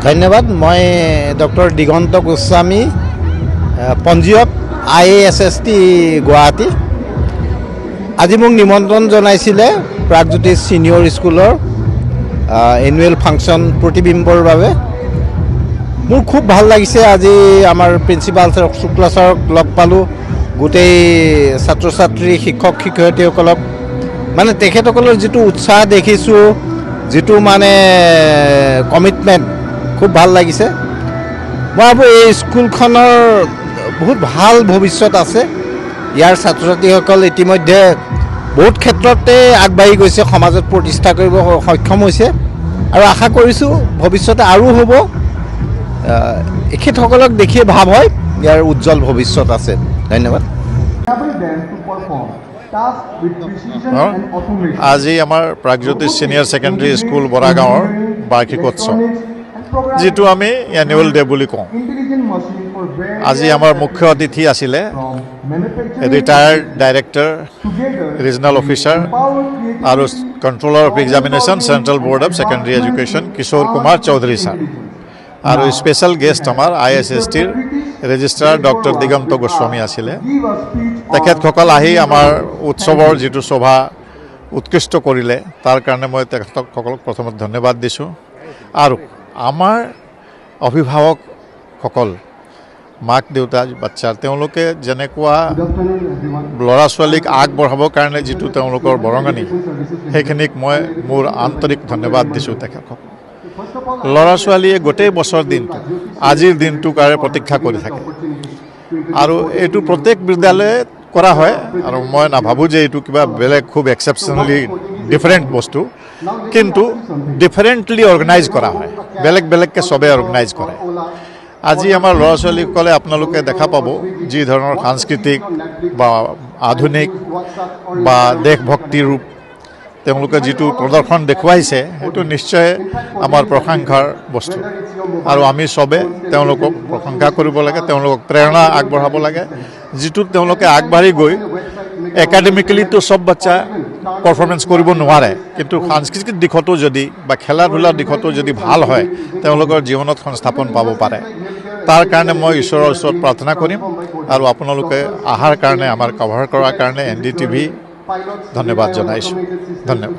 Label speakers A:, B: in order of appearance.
A: ধন্যবাদ। মই ডক্টৰ দিগন্ত গোস্বামী, পঞ্জীয়ক IASST গুৱাহাটী। আজি মোক নিমন্ত্ৰণ জনাইছিলে প্ৰাগজ্যোতিষ ছিনিয়ৰ স্কুলৰ এনুৱেল ফাংচন প্ৰতিবিম্বৰ বাবে। মোৰ খুব ভাল লাগিছে। আজি আমাৰ প্ৰিন্সিপাল শুক্ল ছাৰক লগ পালোঁ, গোটেই ছাত্ৰ ছাত্ৰী শিক্ষক শিক্ষয়িত্ৰীসকলক মানে তেখেতসকলৰ যিটো উৎসাহ দেখিছোঁ, যিটো মানে কমিটমেণ্ট, খুব ভাল লাগিছে। মই ভাবোঁ এই স্কুলখনৰ বহুত ভাল ভৱিষ্যত আছে। ইয়াৰ ছাত্ৰ ছাত্ৰীসকল ইতিমধ্যে বহুত ক্ষেত্ৰতে আগবাঢ়ি গৈছে, সমাজত প্ৰতিষ্ঠা কৰিব সক্ষম হৈছে আৰু আশা কৰিছোঁ ভৱিষ্যতে আৰু হ'ব। এখেতসকলক দেখিয়ে ভাৱ হয় ইয়াৰ উজ্জ্বল ভৱিষ্যত আছে। ধন্যবাদ।
B: আজি আমাৰ প্ৰাগজ্যোতিষ ছিনিয়ৰ ছেকেণ্ডেৰী স্কুল বৰাগাঁৱৰ বাৰ্ষিকোৎসৱ, যিটো আমি এনুৱেল ডে বুলি কওঁ। আজি আমাৰ মুখ্য অতিথি আছিলে ৰিটায়াৰ্ড ডাইৰেক্টৰ, ৰিজনেল অফিচাৰ আৰু controller of examination, central board of secondary education Kishore Kumar Choudhury sir, আৰু স্পেচিয়েল গেষ্ট আমাৰ ISSTৰ ৰেজিষ্ট্ৰাৰ ডক্টৰ দিগন্ত গোস্বামী আছিলে। তেখেতসকল আহি আমাৰ উৎসৱৰ যিটো শোভা উৎকৃষ্ট কৰিলে, তাৰ কাৰণে মই তেখেতসকলক প্ৰথমতে ধন্যবাদ দিছোঁ। আৰু আমাৰ অভিভাৱকসকল, মাক দেউতা, বাচ্চাৰ, তেওঁলোকে যেনেকুৱা ল'ৰা ছোৱালীক আগবঢ়াবৰ কাৰণে যিটো তেওঁলোকৰ বৰঙণি, সেইখিনিক মই মোৰ আন্তৰিক ধন্যবাদ দিছোঁ তেখেতসকলক। ল'ৰা ছোৱালীয়ে গোটেই বছৰ দিনটো আজিৰ দিনটোৰ কাৰণে প্ৰতীক্ষা কৰি থাকে আৰু এইটো প্ৰত্যেক বিদ্যালয়ত কৰা হয়। আৰু মই নাভাবোঁ যে এইটো কিবা বেলেগ খুব এক্সেপশ্যনেলি ডিফাৰেণ্ট বস্তু, কিন্তু ডিফাৰেণ্টলি অৰ্গেনাইজ কৰা হয়, বেলেগ বেলেগকৈ চবেই অৰ্গেনাইজ কৰে। আজি আমাৰ ল'ৰা ছোৱালীসকলে আপোনালোকে দেখা পাব যি ধৰণৰ সাংস্কৃতিক বা আধুনিক বা দেশভক্তিৰ ৰূপ তেওঁলোকে যিটো প্ৰদৰ্শন দেখুৱাইছে, সেইটো নিশ্চয় আমাৰ প্ৰশংসাৰ বস্তু। আৰু আমি চবে তেওঁলোকক প্ৰশংসা কৰিব লাগে, তেওঁলোকক প্ৰেৰণা আগবঢ়াব লাগে, যিটোত তেওঁলোকে আগবাঢ়ি গৈ একাডেমিকেলিতো চব বাচ্চা পাৰফৰ্মেঞ্চ কৰিব নোৱাৰে, কিন্তু সাংস্কৃতিক দিশতো যদি বা খেলা ধূলাৰ দিশতো যদি ভাল হয়, তেওঁলোকৰ জীৱনত সংস্থাপন পাব পাৰে। তাৰ কাৰণে মই ঈশ্বৰৰ ওচৰত প্ৰাৰ্থনা কৰিম। আৰু আপোনালোকে অহাৰ কাৰণে, আমাৰ কভাৰ কৰাৰ কাৰণে NDTV ধন্যবাদ জনাইছোঁ। ধন্যবাদ।